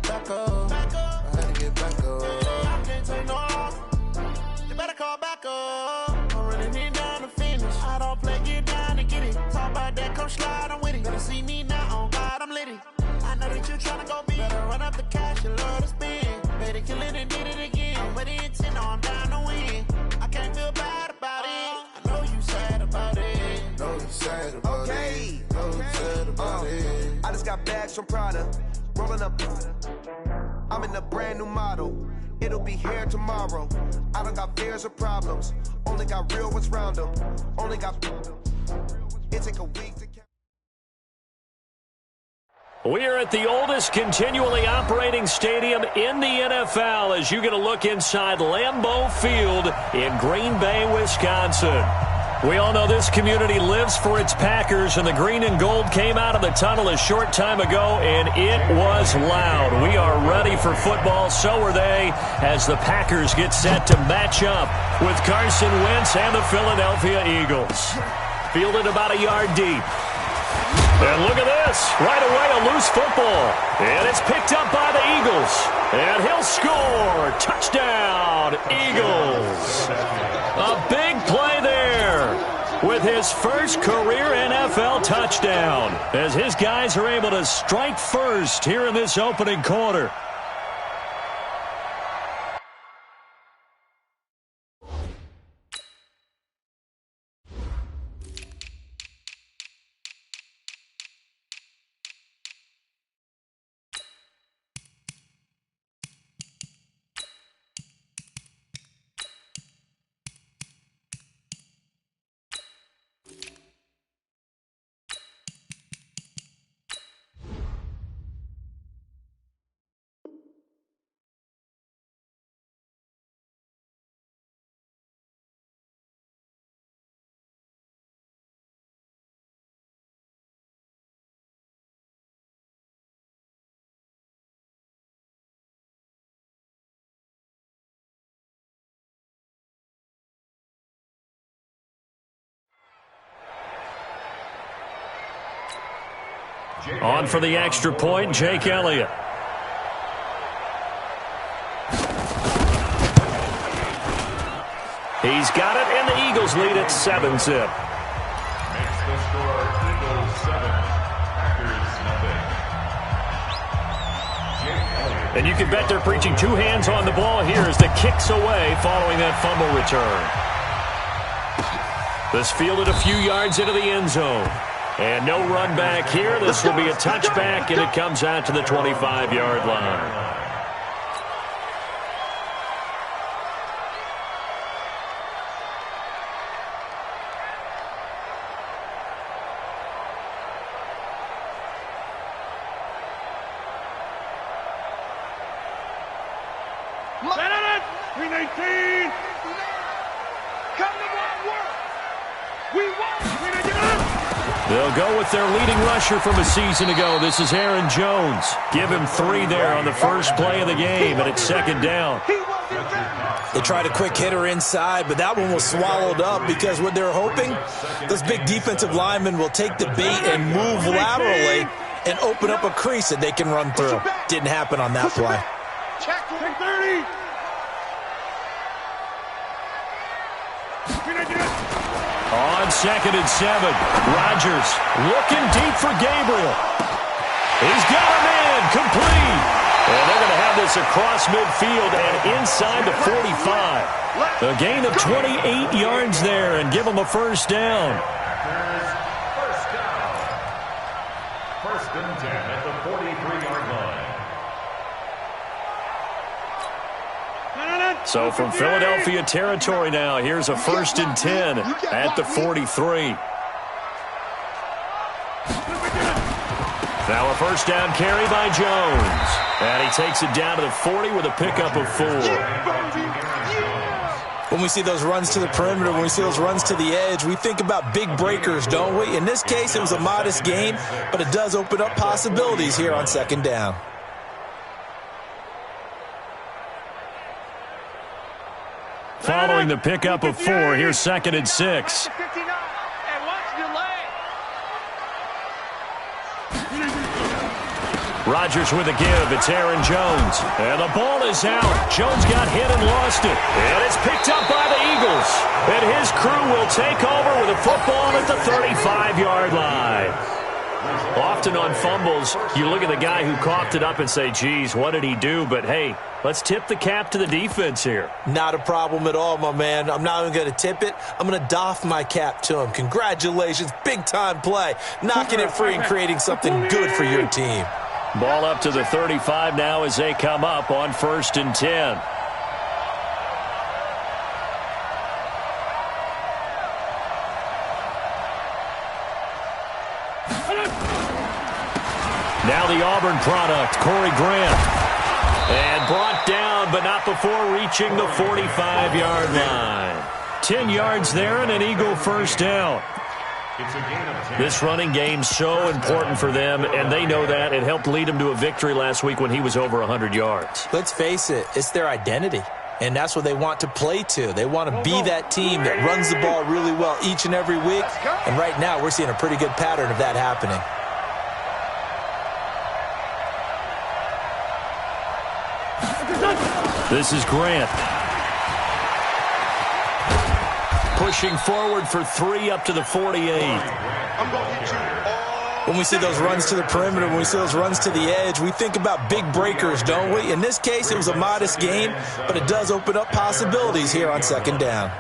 back up. I had to get back up. I can't take no loss. You better call back up. I'm running it down to finish. I don't play, get down to get it. Talk about that, come slide, I'm with it. Better see me now, on God, I'm litty. I know that you tryna go big. Better run up the cash, you love to spend. Better kill it and did it again. I'm with the intent, no, I'm down to win. I can't feel bad about it. I know you sad about it. Know you sad about it. Know you sad about it. I just got bags from Prada. Rolling up. I'm in a brand new model. It'll be here tomorrow. I don't got fears or problems. Only got real ones round them. Only got. It take a week to. We're at the oldest continually operating stadium in the NFL as you get a look inside Lambeau Field in Green Bay, Wisconsin. We all know this community lives for its Packers, and the green and gold came out of the tunnel a short time ago, and it was loud. We are ready for football, so are they, as the Packers get set to match up with Carson Wentz and the Philadelphia Eagles. Fielded about a yard deep. And look at this. Right away, a loose football. And it's picked up by the Eagles. And he'll score. Touchdown, Eagles. A big play there with his first career NFL touchdown as his guys are able to strike first here in this opening quarter. On for the extra point, Jake Elliott. He's got it, and the Eagles lead at 7-zip. Makes the score Eagles 7, Packers nothing. And you can bet they're preaching two hands on the ball here as the kick's away following that fumble return. This fielded a few yards into the end zone. And no run back here. This will be a touchback, and it comes out to the 25-yard line. They'll go with their leading rusher from a season ago. This is Aaron Jones. Give him 3 there on the first play of the game, and it's second down. They tried a quick hitter inside, but that one was swallowed up because what they're hoping, those big defensive linemen will take the bait and move laterally and open up a crease that they can run through. Didn't happen on that play. Check 30. On 2nd and 7, Rodgers looking deep for Gabriel. He's got him in, complete. And they're going to have this across midfield and inside the 45. A gain of 28 yards there and give them a first down. First down. First and 10 at the 43-yard line. So from Philadelphia territory now, here's a 1st and 10 at the 43. Now a first down carry by Jones. And he takes it down to the 40 with a pickup of 4. When we see those runs to the perimeter, when we see those runs to the edge, we think about big breakers, don't we? In this case, it was a modest gain, but it does open up possibilities here on 2nd down. Following the pickup of 4, here's 2nd and 6. Rodgers with a give. It's Aaron Jones. And the ball is out. Jones got hit and lost it. And it's picked up by the Eagles. And his crew will take over with a football at the 35-yard line. Often on fumbles, you look at the guy who coughed it up and say, geez, what did he do? But, hey, let's tip the cap to the defense here. Not a problem at all, my man. I'm not even going to tip it. I'm going to doff my cap to him. Congratulations. Big-time play. Knocking it free and creating something good for your team. Ball up to the 35 now as they come up on 1st and 10. Now the Auburn product, Corey Grant. And brought down, but not before reaching the 45-yard line. 10 yards there and an Eagle first down. This running game so important for them, and they know that. It helped lead them to a victory last week when he was over 100 yards. Let's face it, it's their identity, and that's what they want to play to. They want to be that team that runs the ball really well each and every week, and right now we're seeing a pretty good pattern of that happening. This is Grant. Pushing forward for 3 up to the 48. When we see those runs to the perimeter, when we see those runs to the edge, we think about big breakers, don't we? In this case, it was a modest gain, but it does open up possibilities here on 2nd down.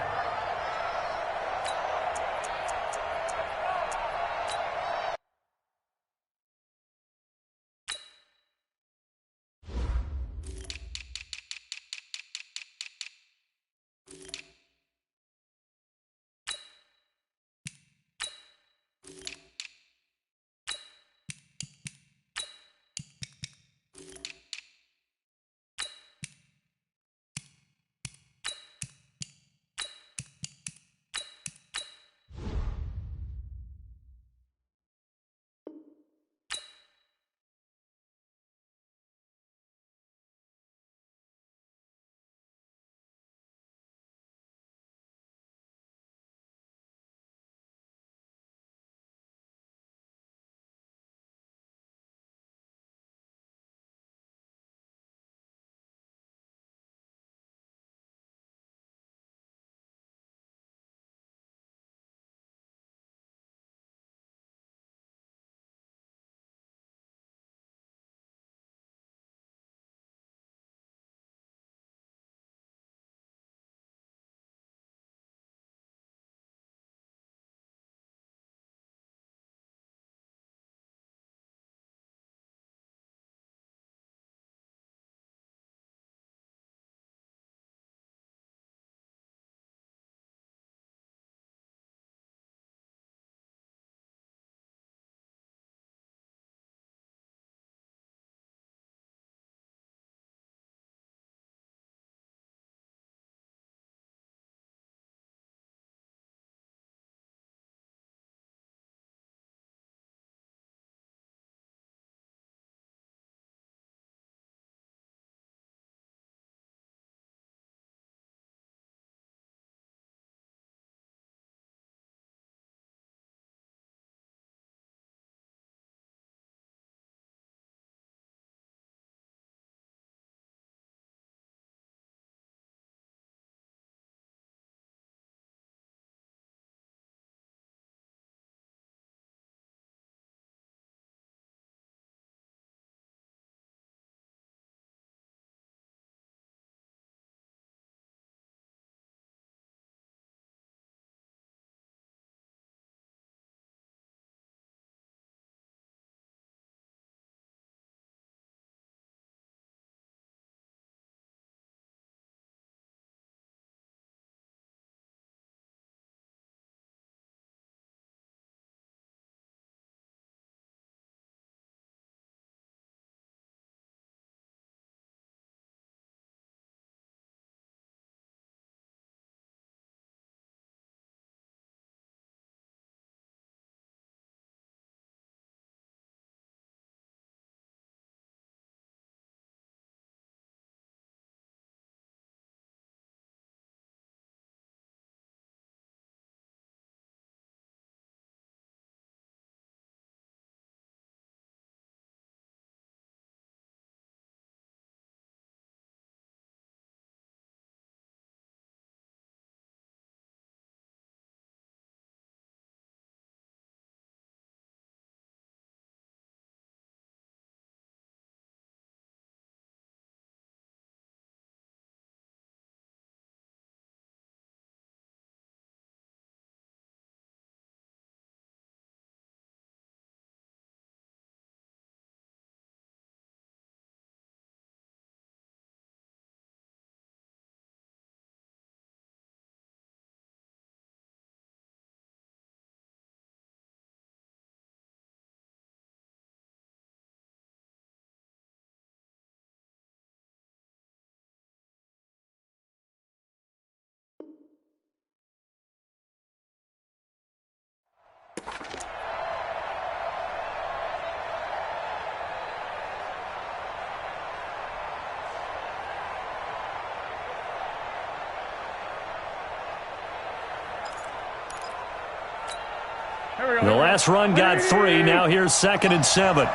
The last run got 3. Now here's 2nd and 7.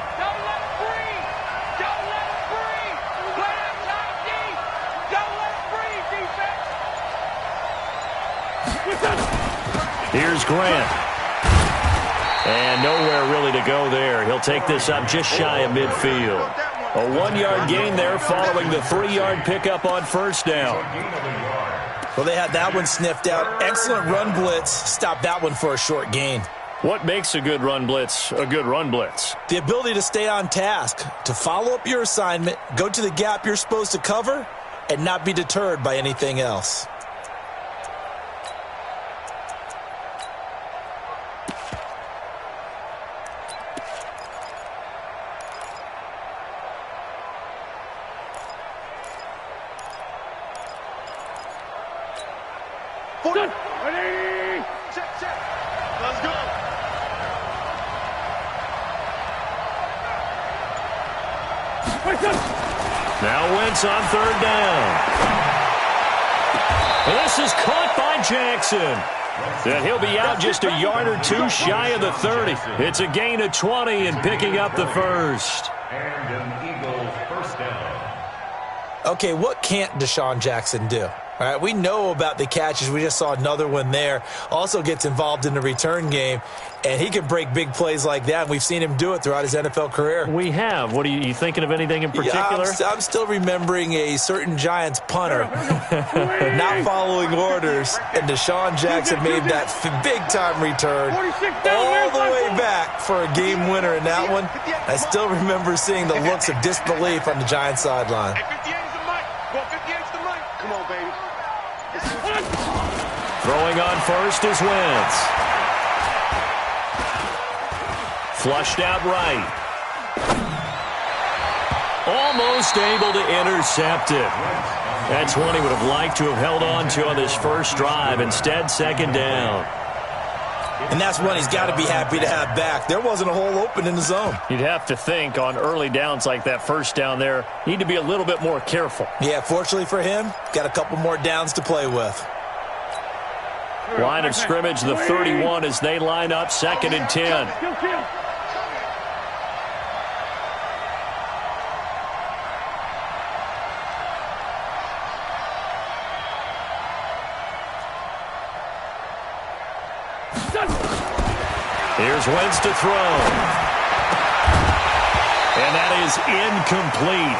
Here's Grant. And nowhere really to go there. He'll take this up just shy of midfield. A 1-yard gain there following the 3-yard pickup on first down. Well, they had that one sniffed out. Excellent run blitz. Stopped that one for a short gain. What makes a good run blitz a good run blitz? The ability to stay on task, to follow up your assignment, go to the gap you're supposed to cover, and not be deterred by anything else. Let's go. Now Wentz on 3rd down. And this is caught by Jackson. And he'll be out just a yard or 2 shy of the 30. It's a gain of 20 and picking up the first. And an Eagles first down. Okay, what can't Deshaun Jackson do? All right, we know about the catches. We just saw another one there. Also gets involved in the return game, and he can break big plays like that. And we've seen him do it throughout his NFL career. We have. What are you thinking of anything in particular? Yeah, I'm still remembering a certain Giants punter not following orders, and Deshaun Jackson made that big-time return all the way back for a game winner in that one. I still remember seeing the looks of disbelief on the Giants sideline. Come on, baby. Throwing on first is Wentz. Flushed out right. Almost able to intercept it. That's one he would have liked to have held on to on this first drive. Instead, 2nd down. And that's one he's got to be happy to have back. There wasn't a hole open in the zone. You'd have to think on early downs like that first down there, need to be a little bit more careful. Yeah, fortunately for him, got a couple more downs to play with. Line of scrimmage, the 31 as they line up 2nd and 10. Here's Wentz to throw. And that is incomplete.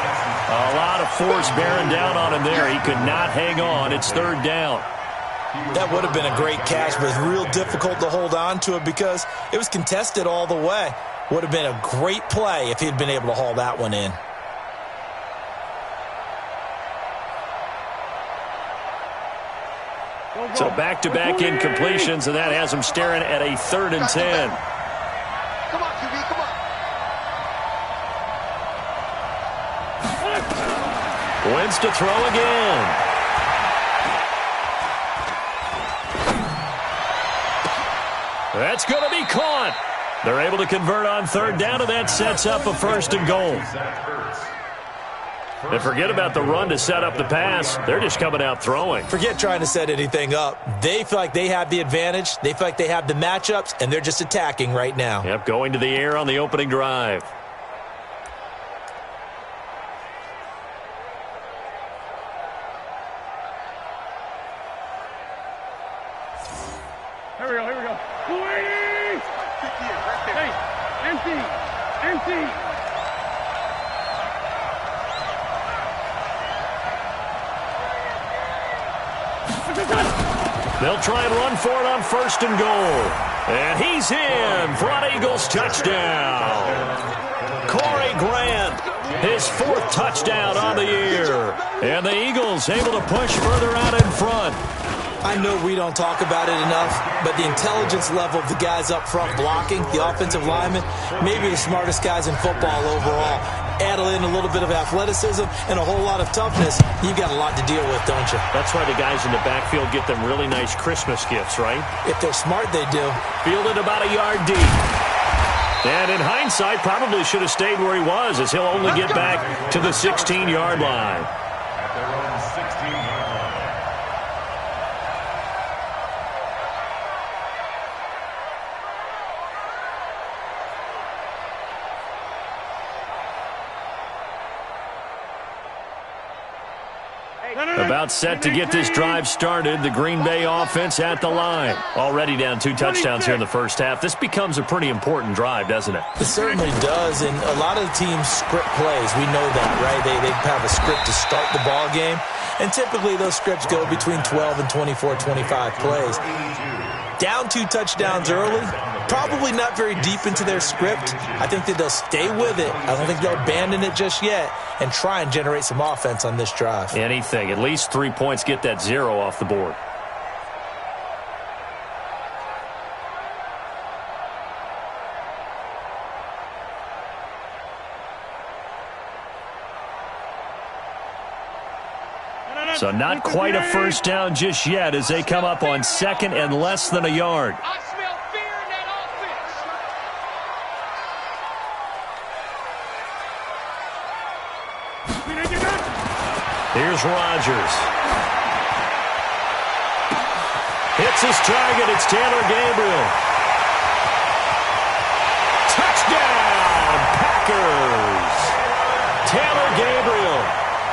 A lot of force bearing down on him there. He could not hang on. It's 3rd down. That would have been a great catch, but it's real difficult to hold on to it because it was contested all the way. Would have been a great play if he'd been able to haul that one in. So back-to-back incompletions, and that has him staring at a 3rd and 10. Come on, QB, come on. Wentz to throw again. That's going to be caught. They're able to convert on 3rd down, and that sets up a 1st and goal. And forget about the run to set up the pass. They're just coming out throwing. Forget trying to set anything up. They feel like they have the advantage. They feel like they have the matchups, and they're just attacking right now. Yep, going to the air on the opening drive. Here we go. Hey, empty. They'll try and run for it on 1st and goal. And he's in for an Eagles touchdown. Corey Grant, his 4th touchdown on the year. And the Eagles able to push further out in front. I know we don't talk about it enough, but the intelligence level of the guys up front blocking, the offensive linemen, maybe the smartest guys in football overall. Add in a little bit of athleticism and a whole lot of toughness, you've got a lot to deal with, don't you? That's why the guys in the backfield get them really nice Christmas gifts, right? If they're smart, they do. Fielded about a yard deep. And in hindsight, probably should have stayed where he was, as he'll only get back to the 16-yard line. At their own 16-yard line. About set to get this drive started. The Green Bay offense at the line. Already down 2 touchdowns here in the first half. This becomes a pretty important drive, doesn't it? It certainly does, and a lot of the teams script plays. We know that, right? They have a script to start the ball game, and typically those scripts go between 12 and 24, 25 plays. Down 2 touchdowns early, probably not very deep into their script. I think that they'll stay with it. I don't think they'll abandon it just yet and try and generate some offense on this drive. Anything. At least 3 points, get that 0 off the board. So not quite a first down just yet as they come up on 2nd and less than a yard. I smell fear in that offense. Here's Rodgers. Hits his target. It's Taylor Gabriel. Touchdown, Packers. Taylor Gabriel.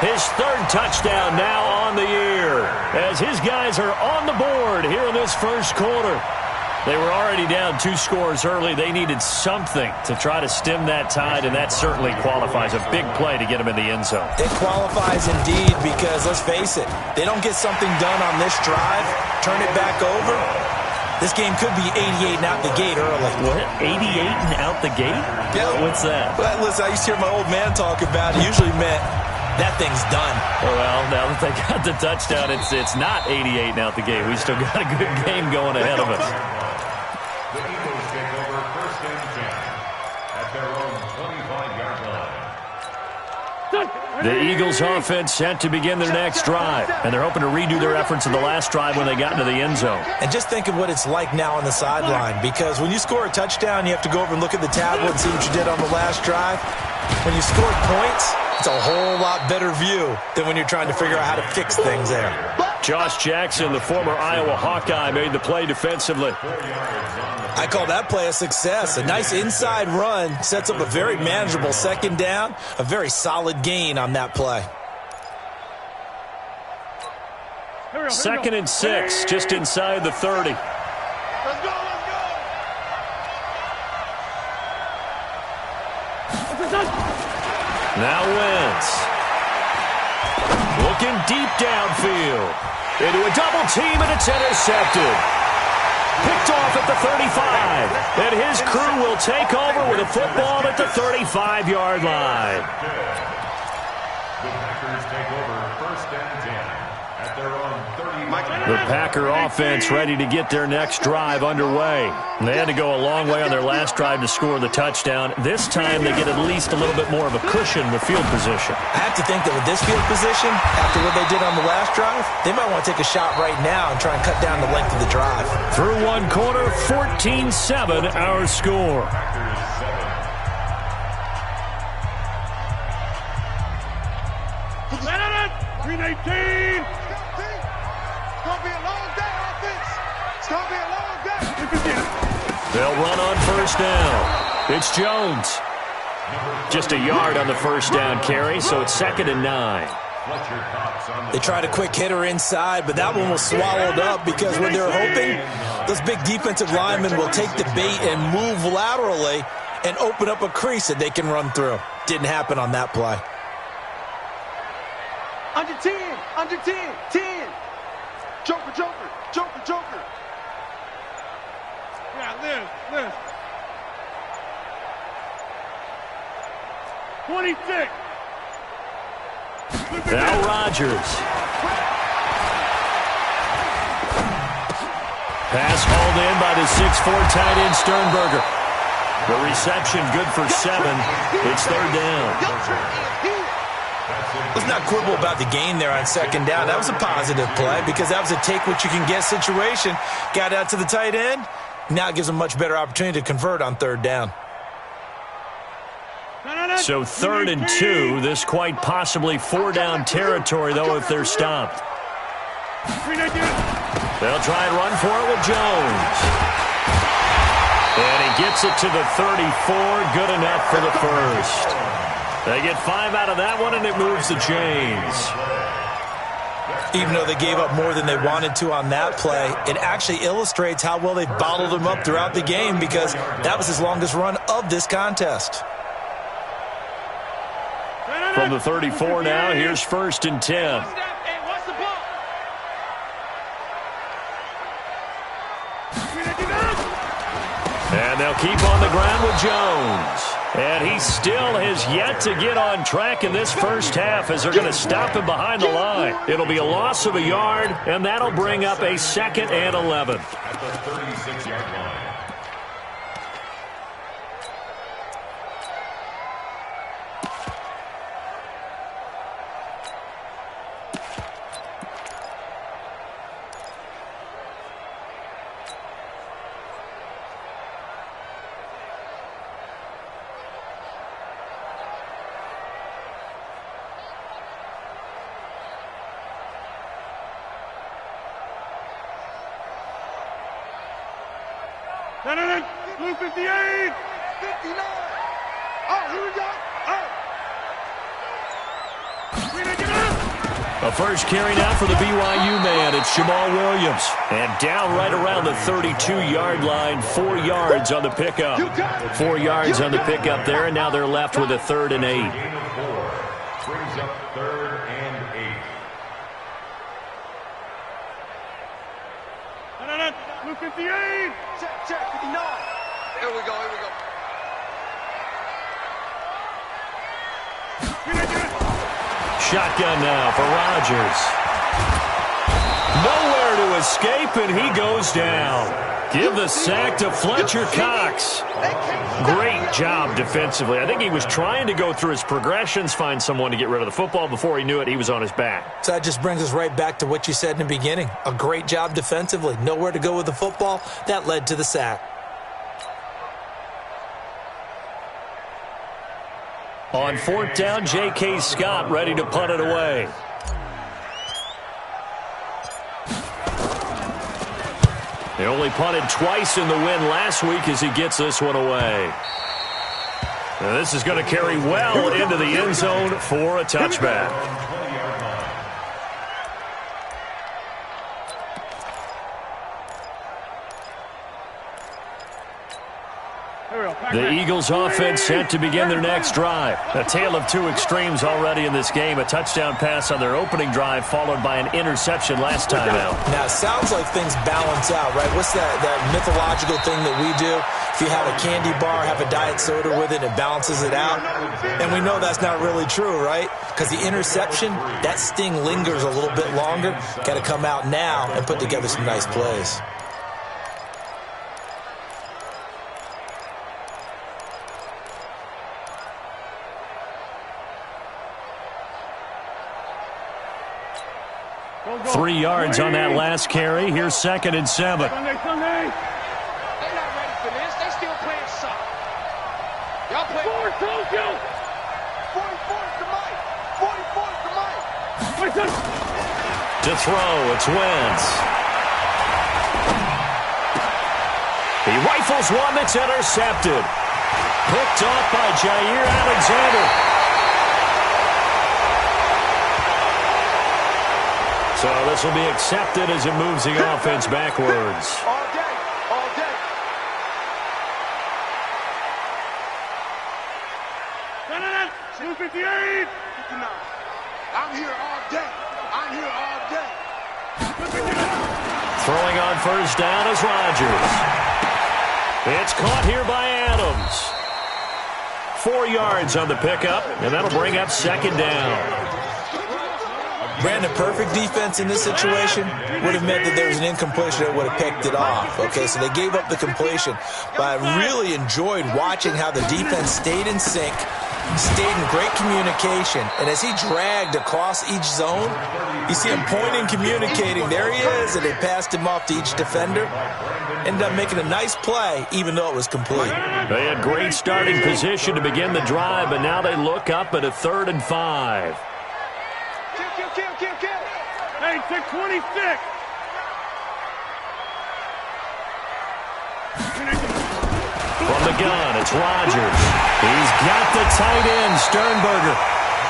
His 3rd touchdown now on the year as his guys are on the board here in this first quarter. They were already down 2 scores early. They needed something to try to stem that tide, and that certainly qualifies. A big play to get them in the end zone. It qualifies indeed because, let's face it, they don't get something done on this drive, turn it back over. This game could be 88 and out the gate early. What? 88 and out the gate? Yeah. What's that? Well, listen, I used to hear my old man talk about it. Usually meant that thing's done. Well, now that they got the touchdown, it's not 88 and out the gate. We still got a good game going ahead of us. The Eagles take over 1st and 10 at their own 25-yard line. The Eagles offense set to begin their next drive, and they're hoping to redo their efforts in the last drive when they got into the end zone. And just think of what it's like now on the sideline, because when you score a touchdown, you have to go over and look at the tablet and see what you did on the last drive. When you score points, it's a whole lot better view than when you're trying to figure out how to fix things there. Josh Jackson, the former Iowa Hawkeye, made the play defensively. I call that play a success. A nice inside run sets up a very manageable 2nd down, a very solid gain on that play. 2nd and 6, just inside the 30. Let's go, let's go. Now Wentz. Looking deep downfield. Into a double team, and it's intercepted. Picked off at the 35. And his crew will take over with a football at the 35-yard line. The Packers take over 1st and 10 at their own 30-yard The Packer offense ready to get their next drive underway. They had to go a long way on their last drive to score the touchdown. This time they get at least a little bit more of a cushion with field position. I have to think that with this field position, after what they did on the last drive, they might want to take a shot right now and try and cut down the length of the drive. Through 1 quarter, 14-7 our score. Packers 7. 319. It's gonna be a long day, offense. It's gonna be a long day. They'll run on 1st down. It's Jones. Just a yard on the 1st down carry, so it's 2nd and 9. They tried a quick hitter inside, but that one was swallowed up because what they're hoping, those big defensive linemen will take the bait and move laterally and open up a crease that they can run through. Didn't happen on that play. Under 10, under 10, 10. Joker, Joker, Joker, Joker. Yeah, Liz. 26. Now Rodgers. Pass hauled in by the 6'4" tight end Sternberger. The reception good for 7. It's 3rd down. Let's not quibble about the gain there on 2nd down. That was a positive play because that was a take-what-you-can-get situation. Got out to the tight end. Now it gives them a much better opportunity to convert on 3rd down. So 3rd and 2. This quite possibly 4-down territory, though, if they're stopped. They'll try and run for it with Jones. And he gets it to the 34. Good enough for the first. They get 5 out of that one, and it moves the chains. Even though they gave up more than they wanted to on that play, it actually illustrates how well they've bottled him up throughout the game, because that was his longest run of this contest. From the 34 now, here's 1st and 10. And they'll keep on the ground with Jones. And he still has yet to get on track in this first half, as they're going to stop him behind the line. It'll be a loss of a yard, and that'll bring up a 2nd and 11. At the 36-yard line. Blue 58! 59! Oh, here we go! Oh! A first carry now for the BYU man. It's Jamal Williams. And down right around the 32-yard line. 4 yards on the pickup. 4 yards on the pickup there, and now they're left with a 3rd and 8. Gain of 4. Brings up 3rd and 8. Blue 58! Check, 59. Here we go. Shotgun now for Rodgers. Nowhere to escape, and he goes down. Give the sack to Fletcher Cox. Great job defensively. I think he was trying to go through his progressions, find someone to get rid of the football. Before he knew it, he was on his back. So that just brings us right back to what you said in the beginning. A great job defensively. Nowhere to go with the football. That led to the sack. On 4th down, J.K. Scott ready to punt it away. He only punted twice in the win last week as he gets this one away. Now this is going to carry well into the end zone for a touchback. The Eagles offense set to begin their next drive. A tale of 2 extremes already in this game. A touchdown pass on their opening drive, followed by an interception last time out. Now, it sounds like things balance out, right? What's that mythological thing that we do? If you have a candy bar, have a diet soda with it, it balances it out. And we know that's not really true, right? Because the interception, that sting lingers a little bit longer. Got to come out now and put together some nice plays. Go. 3 yards on that last carry. Here's 2nd and 7. Sunday. They're not ready for this. They still playing soccer. Y'all play. 44 to Mike. 44 to Mike. To throw, it's Wentz. He rifles one that's intercepted. Picked off by Jair Alexander. So this will be accepted as it moves the offense backwards. All day. Blue 58! 59. I'm here all day. Throwing on 1st down is Rodgers. It's caught here by Adams. 4 yards on the pickup, and that'll bring up 2nd down. Brandon, perfect defense in this situation would have meant that there was an incompletion that would have picked it off. Okay, so they gave up the completion. But I really enjoyed watching how the defense stayed in sync, stayed in great communication. And as he dragged across each zone, you see him pointing, communicating. There he is, and they passed him off to each defender. Ended up making a nice play, even though it was complete. They had great starting position to begin the drive, but now they look up at a 3rd and 5. Kill. Hey, 626. From the gun, it's Rodgers. He's got the tight end, Sternberger.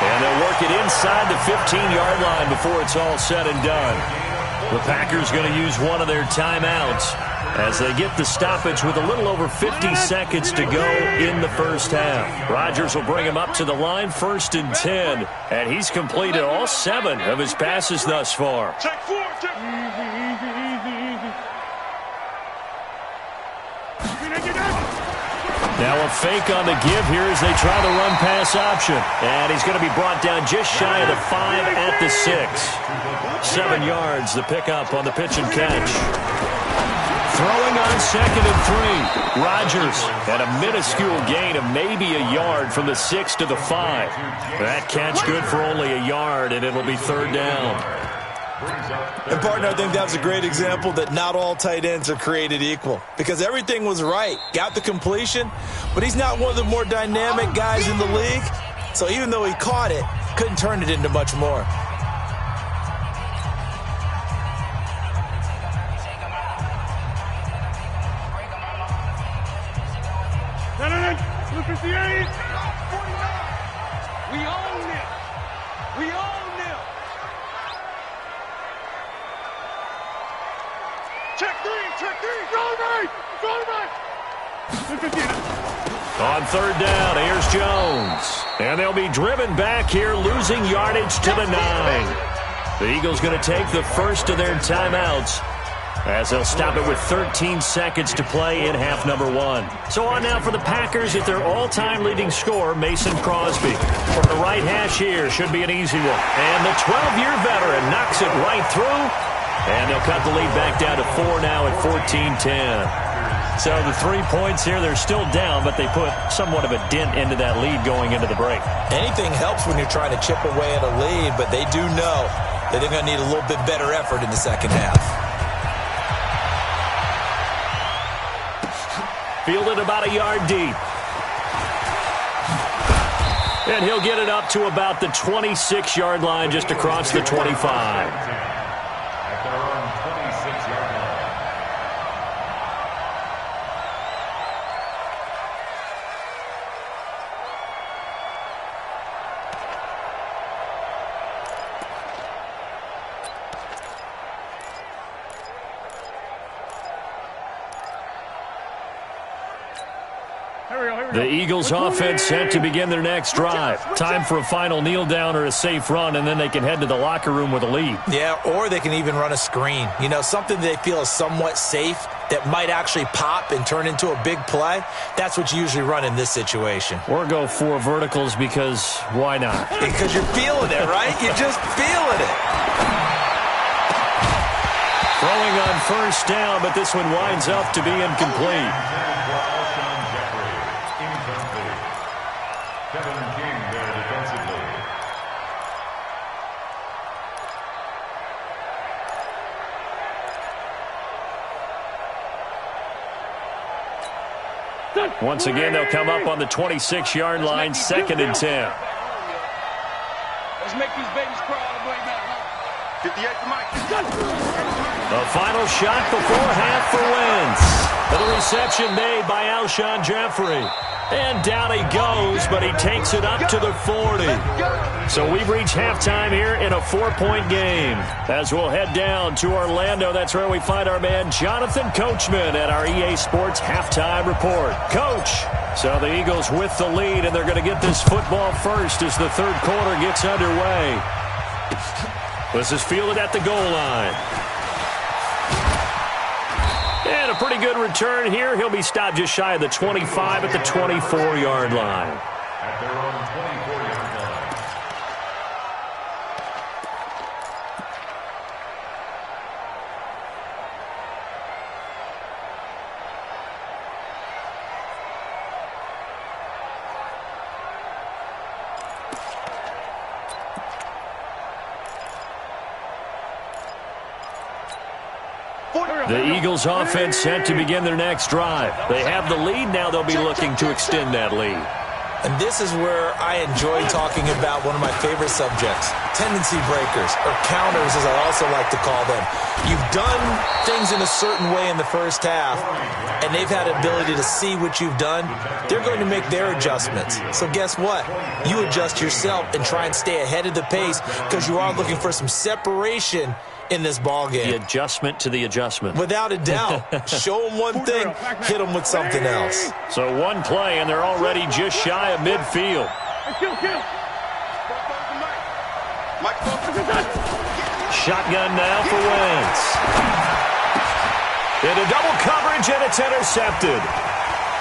And they'll work basket inside the 15-yard line before it's all said and done. The Packers going to use one of their timeouts as they get the stoppage with a little over 50 seconds to go in the first half. Rodgers will bring him up to the line, 1st and 10, and he's completed all 7 of his passes thus far. Check 4. Check. Easy. Now a fake on the give here as they try the run-pass option. And he's going to be brought down just shy of the 5 at the 6. 7 yards, the pickup on the pitch and catch. Throwing on 2nd and 3. Rodgers had a minuscule gain of maybe a yard from the 6 to the 5. That catch good for only a yard, and it'll be 3rd down. And, partner, I think that was a great example that not all tight ends are created equal because everything was right. Got the completion, but he's not one of the more dynamic guys in the league. So even though he caught it, couldn't turn it into much more. Number 58. We own it. We own them. Check 3. Go right. On 3rd down, here's Jones. And they'll be driven back here, losing yardage to the 9. The Eagles going to take the first of their timeouts as they'll stop it with 13 seconds to play in half number 1. So on now for the Packers at their all-time leading scorer, Mason Crosby. From the right hash here, should be an easy one. And the 12-year veteran knocks it right through. And they'll cut the lead back down to 4 now at 14-10. So the 3 points here, they're still down, but they put somewhat of a dent into that lead going into the break. Anything helps when you're trying to chip away at a lead, but they do know that they're going to need a little bit better effort in the second half. Fielded about a yard deep. And he'll get it up to about the 26-yard line just across the 25. The Eagles offense set to begin their next drive. Time for a final kneel down or a safe run, and then they can head to the locker room with a lead. Yeah, or they can even run a screen. You know, something they feel is somewhat safe that might actually pop and turn into a big play. That's what you usually run in this situation. Or go 4 verticals because why not? Because you're feeling it, right? You're just feeling it. Throwing on 1st down, but this one winds up to be incomplete. Once again, they'll come up on the 26-yard line, 2nd and 10. Let's make these babies cry all the way back. 58 for Mike. The final shot before half for Wentz. The reception made by Alshon Jeffrey. And down he goes, but he takes it up to the 40. So we've reached halftime here in a 4-point game. As we'll head down to Orlando, that's where we find our man Jonathan Coachman at our EA Sports Halftime Report. Coach, so the Eagles with the lead, and they're going to get this football first as the 3rd quarter gets underway. This is fielded at the goal line. And a pretty good return here. He'll be stopped just shy of the 25 at the 24-yard line. At their own 24-yard line. The Eagles offense set to begin their next drive. They have the lead. Now they'll be looking to extend that lead. And this is where I enjoy talking about one of my favorite subjects, tendency breakers, or counters as I also like to call them. You've done things in a certain way in the first half, and they've had the ability to see what you've done. They're going to make their adjustments. So guess what? You adjust yourself and try and stay ahead of the pace because you are looking for some separation in this ball game. The adjustment to the adjustment. Without a doubt. Show them one thing, hit them with something else. So one play, and they're already just shy of midfield. Shotgun now for Wentz. Into double coverage, and it's intercepted.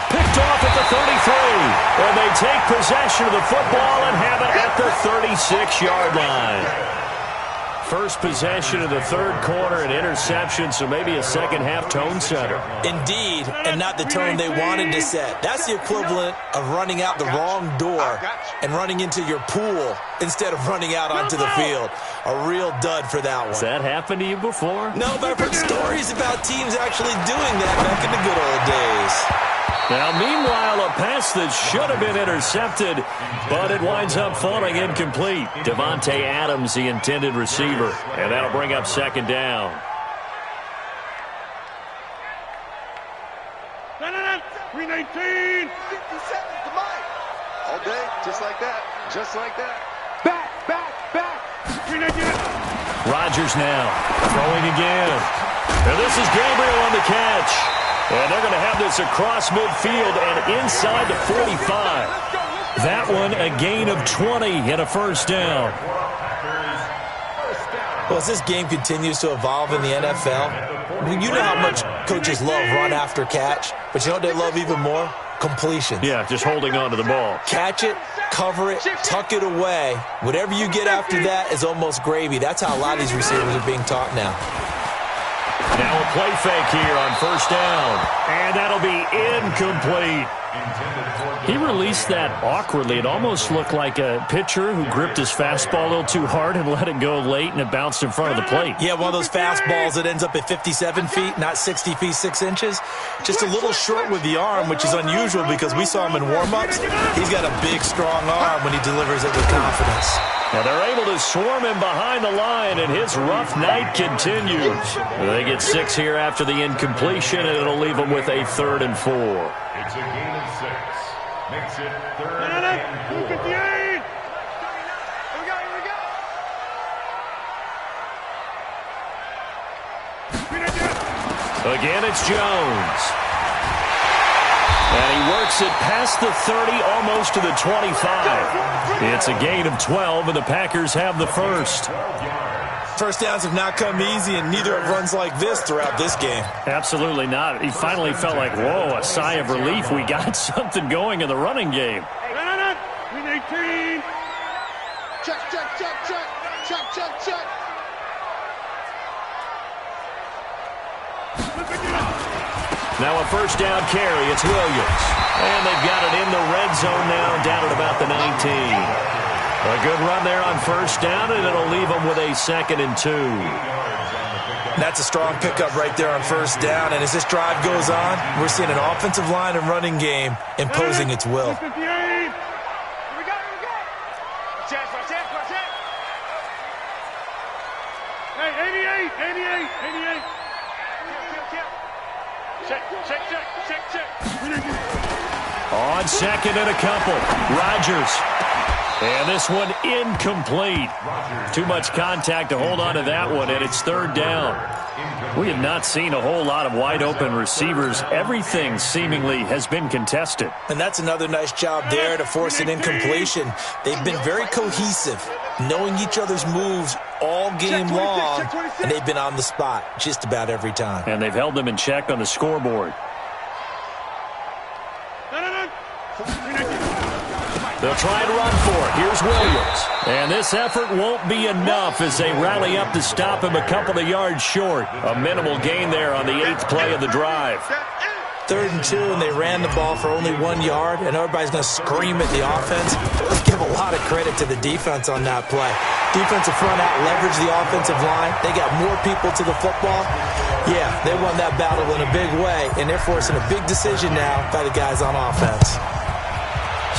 Picked off at the 33. And they take possession of the football and have it at the 36-yard line. First possession of the third quarter, an interception, so maybe a second-half tone setter. Indeed, and not the tone they wanted to set. That's the equivalent of running out the wrong door and running into your pool instead of running out onto the field. A real dud for that one. Has that happened to you before? No, but I've heard stories about teams actually doing that back in the good old days. Now, meanwhile, a pass that should have been intercepted, but it winds up falling incomplete. Devontae Adams, the intended receiver, and that'll bring up second down. 319. 57 to Mike. All day, just like that. Just like that. Back. 319. Rodgers now throwing again. And this is Gabriel on the catch. And they're going to have this across midfield and inside the 45. That one a gain of 20 and a first down. Well, as this game continues to evolve in the NFL, you know how much coaches love run after catch, but you know what they love even more? Completions. Yeah, just holding on to the ball. Catch it, cover it, tuck it away. Whatever you get after that is almost gravy. That's how a lot of these receivers are being taught now. Now a play fake here on first down. And that'll be incomplete. He released that awkwardly. It almost looked like a pitcher who gripped his fastball a little too hard and let it go late, and it bounced in front of the plate. Yeah, one of those fastballs that ends up at 57 feet, not 60 feet, 6 inches. Just a little short with the arm, which is unusual because we saw him in warm-ups. He's got a big, strong arm when he delivers it with confidence. Now they're able to swarm him behind the line, and his rough night continues. They get 6 here after the incompletion, and it'll leave them with a 3rd and 4. It's a gain of 6. Makes it 3rd and 4. 258. Here we go. Again, it's Jones. And he works it past the 30, almost to the 25. It's a gain of 12, and the Packers have the first. First downs have not come easy, and neither have runs like this throughout this game. Absolutely not. He finally felt like, whoa, a sigh of relief. We got something going in the running game. 319. Check. Now a first down carry. It's Williams. And they've got it in the red zone now, down at about the 19. A good run there on first down, and it'll leave them with a 2nd and 2. That's a strong pickup right there on first down, and as this drive goes on, we're seeing an offensive line and running game imposing its will. 258. Here we go. Check. Hey, 88. Check. On 2nd and a couple, Rodgers. And this one incomplete. Too much contact to hold on to that one, and it's 3rd down. We have not seen a whole lot of wide-open receivers. Everything seemingly has been contested. And that's another nice job there to force an incompletion. They've been very cohesive, knowing each other's moves all game long, and they've been on the spot just about every time. And they've held them in check on the scoreboard. They'll try and run for it. Here's Williams. And this effort won't be enough as they rally up to stop him a couple of yards short. A minimal gain there on the 8th play of the drive. 3rd and 2, and they ran the ball for only 1 yard, and everybody's going to scream at the offense. Let's give a lot of credit to the defense on that play. Defensive front out leveraged the offensive line. They got more people to the football. Yeah, they won that battle in a big way, and they're forcing a big decision now by the guys on offense.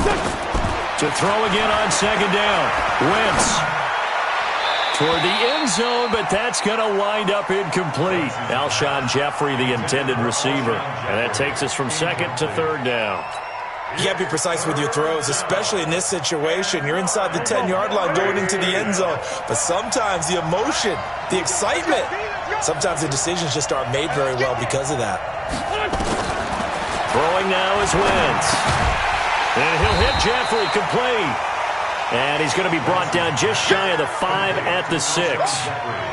To throw again on second down. Wentz toward the end zone, but that's going to wind up incomplete. Alshon Jeffrey, the intended receiver. And that takes us from second to third down. You got to be precise with your throws, especially in this situation. You're inside the 10-yard line going into the end zone. But sometimes the emotion, the excitement, sometimes the decisions just aren't made very well because of that. Throwing now is Wentz. And he'll hit Jeffrey complete. And he's going to be brought down just shy of the 5 at the 6.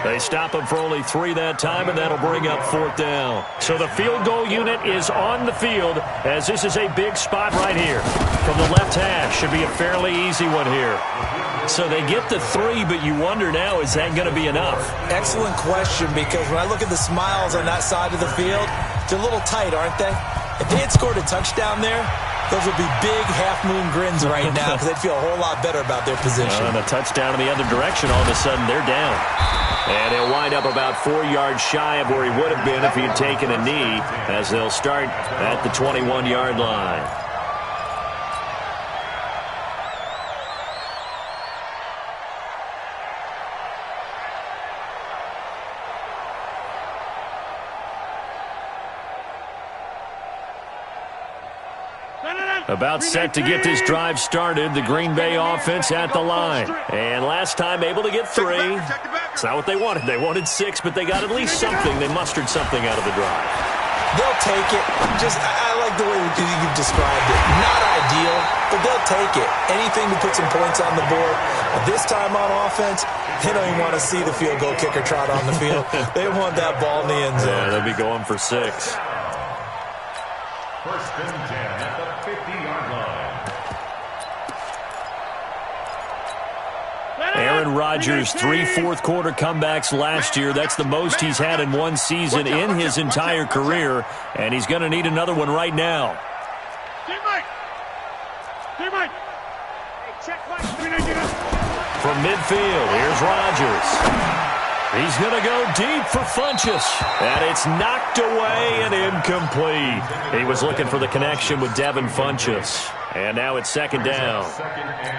They stop him for only 3 that time, and that'll bring up fourth down. So the field goal unit is on the field, as this is a big spot right here. From the left hash, should be a fairly easy one here. So they get the 3, but you wonder now, is that going to be enough? Excellent question, because when I look at the smiles on that side of the field, they're a little tight, aren't they? If they had scored a touchdown there, those would be big half-moon grins right now because they'd feel a whole lot better about their position. And a touchdown in the other direction, all of a sudden they're down. And he'll wind up about 4 yards shy of where he would have been if he had taken a knee, as they'll start at the 21-yard line. About set to get this drive started, the Green Bay offense at the line. And last time able to get 3. It's not what they wanted. They wanted 6, but they got at least something. They mustered something out of the drive. They'll take it. I like the way you've described it. Not ideal, but they'll take it. Anything to put some points on the board. But this time on offense, they don't even want to see the field goal kicker trot on the field. They want that ball in the end zone. Yeah, they'll be going for 6. First and 10 at the 50-yard line. Aaron Rodgers, 3 fourth-quarter comebacks last year. That's the most he's had in one season in his entire career, and he's going to need another one right now. From midfield, here's Rodgers. He's going to go deep for Funchess, and it's knocked away and incomplete. He was looking for the connection with Devin Funchess, and now it's second down.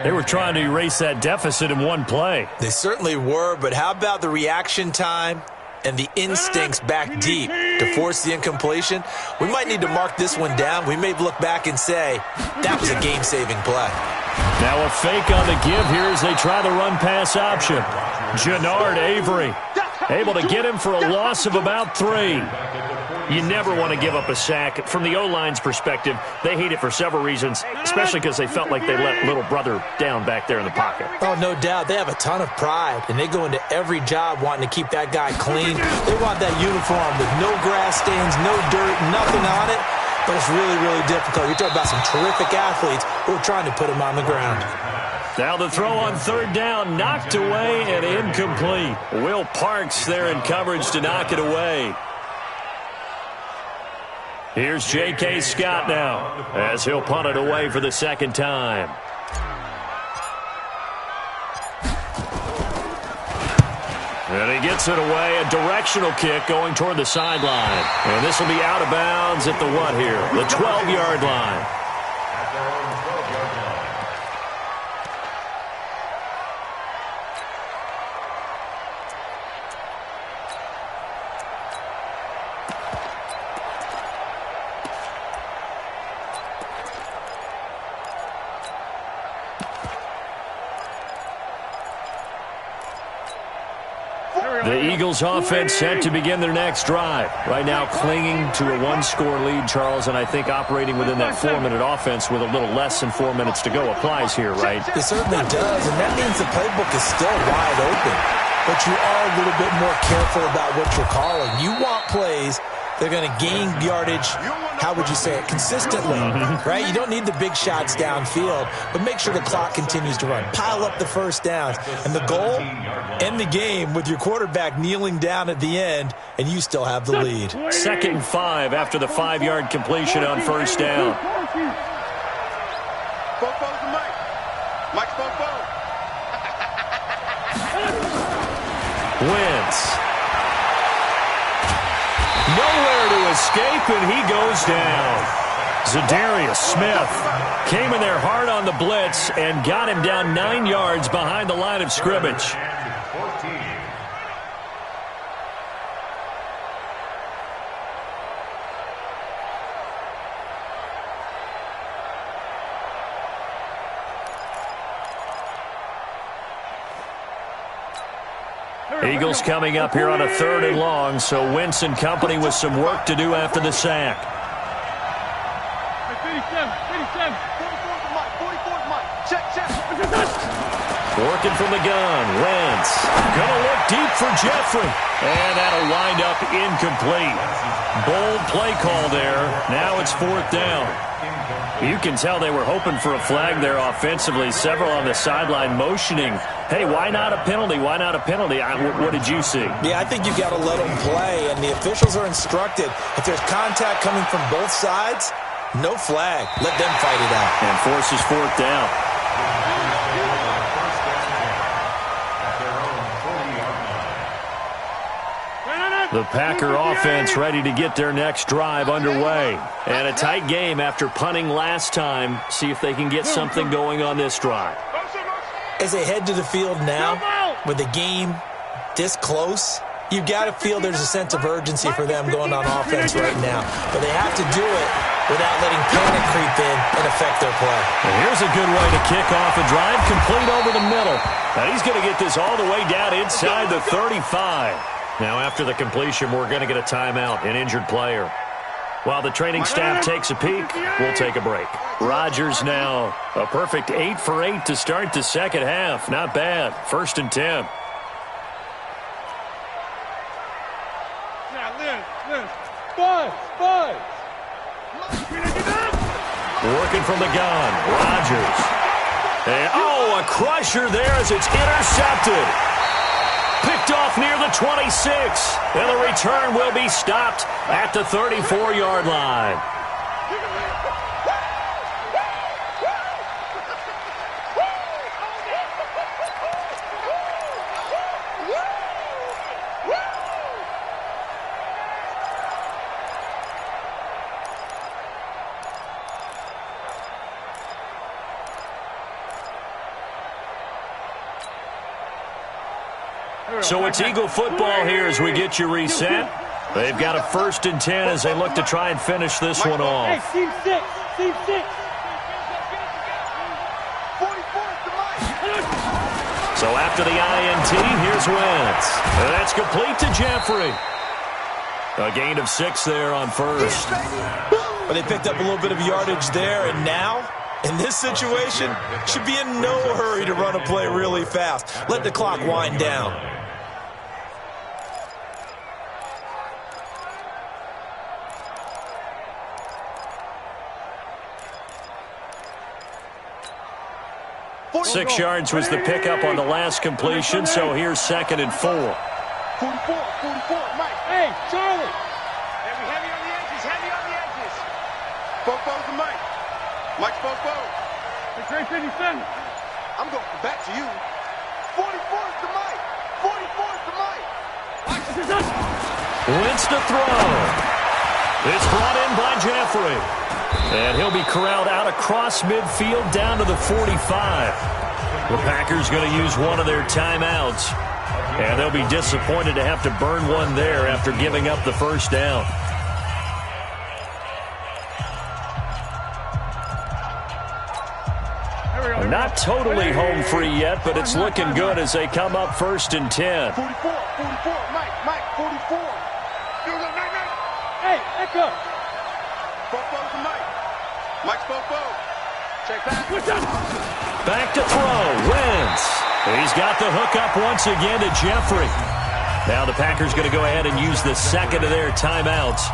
They were trying to erase that deficit in one play. They certainly were, but how about the reaction time and the instincts back deep to force the incompletion? We might need to mark this one down. We may look back and say, that was a game-saving play. Now a fake on the give here as they try the run-pass option. Jannard Avery able to get him for a loss of about 3. You never want to give up a sack. From the O-line's perspective, they hate it for several reasons, especially because they felt like they let little brother down back there in the pocket. Oh, no doubt. They have a ton of pride, and they go into every job wanting to keep that guy clean. They want that uniform with no grass stains, no dirt, nothing on it. But it's really, really difficult. You're talking about some terrific athletes who are trying to put him on the ground. Now the throw on third down, knocked away and incomplete. Will Parks there in coverage to knock it away. Here's J.K. Scott now as he'll punt it away for the second time. And he gets it away, a directional kick going toward the sideline. And this will be out of bounds at the what here? The 12-yard line. At their own 12-yard line. The Eagles offense set to begin their next drive. Right now clinging to a 1-score lead, Charles, and I think operating within that 4-minute offense with a little less than 4 minutes to go applies here, right? It certainly does, and that means the playbook is still wide open. But you are a little bit more careful about what you're calling. You want plays that are going to gain yardage, how would you say it, consistently, right? You don't need the big shots downfield, but make sure the clock continues to run. Pile up the first downs. And the goal, end the game with your quarterback kneeling down at the end, and you still have the lead. 2nd and 5 after the 5-yard completion on first down. Fofo's the mic. Mike's Fofo. Wentz. Nowhere to escape, and he goes down. Zadarius Smith came in there hard on the blitz and got him down 9 yards behind the line of scrimmage. Eagles coming up here on a 3rd and long, so Wentz and company with some work to do after the sack. 37. 44's Mike. Check. Working from the gun. Wentz gonna look deep for Jeffrey. And that'll wind up incomplete. Bold play call there. Now it's 4th down. You can tell they were hoping for a flag there offensively. Several on the sideline motioning, hey, why not a penalty? Why not a penalty? What did you see? Yeah, I think you've got to let them play, and the officials are instructed, if there's contact coming from both sides, no flag. Let them fight it out. And forces 4th down. The Packer offense ready to get their next drive underway. And a tight game after punting last time. See if they can get something going on this drive. As they head to the field now, with the game this close, you've got to feel there's a sense of urgency for them going on offense right now. But they have to do it without letting panic creep in and affect their play. And here's a good way to kick off a drive, complete over the middle. Now he's going to get this all the way down inside the 35. Now after the completion, we're going to get a timeout, an injured player. While the training staff takes a peek, we'll take a break. Rodgers now a perfect 8 for 8 to start the second half. Not bad. 1st and 10. Buzz. Working from the gun. Rodgers. And, a crusher there as it's intercepted. Picked off near the 26. And the return will be stopped at the 34-yard line. So it's Eagle football here as we get you reset. They've got a 1st and 10 as they look to try and finish this one off. Hey, team 6. So after the INT, here's Wentz. That's complete to Jeffrey. A gain of 6 there on 1st. But they picked up a little bit of yardage there, and now, in this situation, should be in no hurry to run a play really fast. Let the clock wind down. Six yards was the pickup on the last completion, so here's 2nd and 4. 44, Mike. Hey, Charlie. Heavy on the edges. Fofo's to Mike. Mike's Fofo. Hey, Trey 57. I'm going back to you. 44's to Mike. 44's to Mike. Wentz to throw. It's brought in by Jeffrey. And he'll be corralled out across midfield down to the 45. The Packers going to use one of their timeouts. And they'll be disappointed to have to burn one there after giving up the 1st down. Not totally home free yet, but it's looking good as they come up 1st and 10. 44, Mike, 44. Hey, Echo. Fofo's to Mike. Mike's Fofo. Check back. Back to throw. Wentz. He's got the hook up once again to Jeffrey. Now the Packers going to go ahead and use the 2nd of their timeouts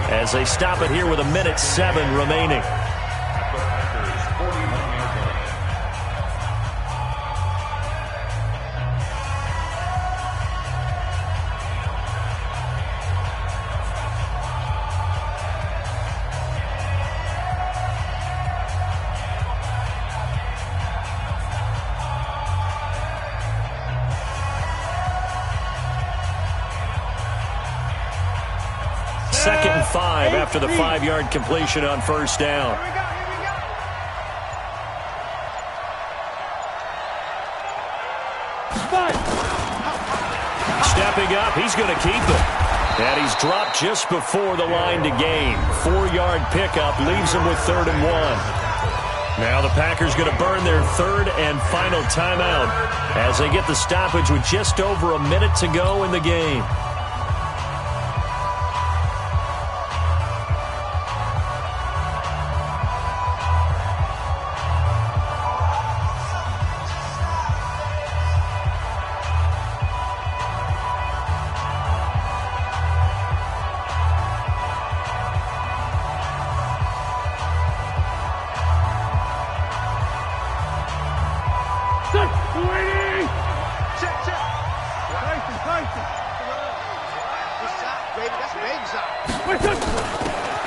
as they stop it here with 1:07 remaining. 5 after the 5-yard completion on first down. Stepping up, he's going to keep it. And he's dropped just before the line to gain. 4-yard pickup leaves him with 3rd and 1. Now the Packers going to burn their 3rd and final timeout as they get the stoppage with just over a minute to go in the game.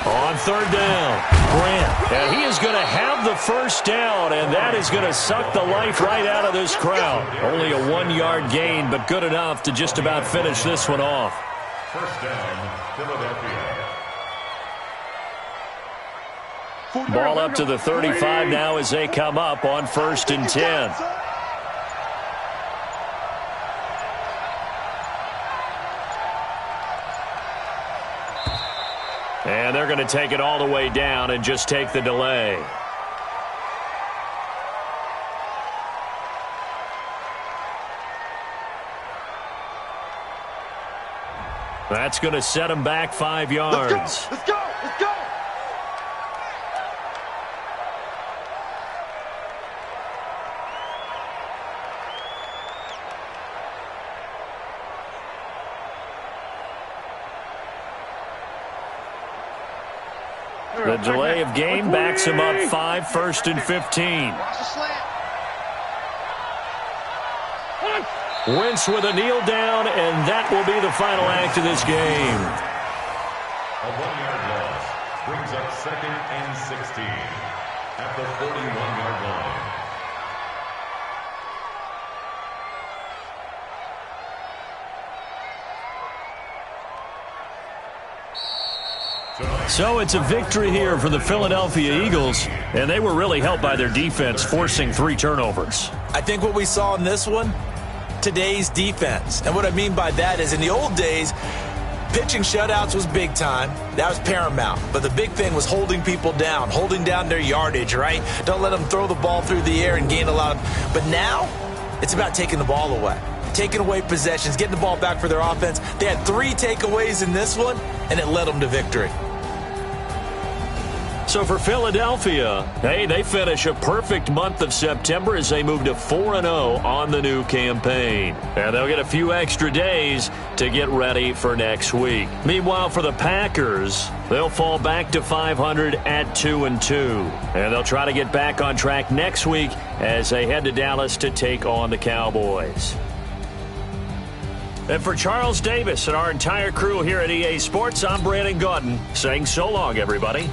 On 3rd down, Grant. And he is going to have the first down, and that is going to suck the life right out of this crowd. Only a 1-yard gain, but good enough to just about finish this one off. First down, Philadelphia. Ball up to the 35 now as they come up on 1st and 10. And they're going to take it all the way down and just take the delay. That's going to set them back 5 yards. Let's go! Let's go! The delay of game backs him up 5, 1st and 15. Wentz with a kneel down, and that will be the final act of this game. A 1-yard loss brings up 2nd and 16 at the 41-yard line. So it's a victory here for the Philadelphia Eagles, and they were really helped by their defense, forcing 3 turnovers. I think what we saw in this one, today's defense. And what I mean by that is in the old days, pitching shutouts was big time. That was paramount. But the big thing was holding people down, holding down their yardage, right? Don't let them throw the ball through the air and gain a lot of. But now it's about taking the ball away, taking away possessions, getting the ball back for their offense. They had 3 takeaways in this one, and it led them to victory. So for Philadelphia, hey, they finish a perfect month of September as they move to 4-0 on the new campaign. And they'll get a few extra days to get ready for next week. Meanwhile, for the Packers, they'll fall back to 500 at 2-2. And they'll try to get back on track next week as they head to Dallas to take on the Cowboys. And for Charles Davis and our entire crew here at EA Sports, I'm Brandon Gaudin saying so long, everybody.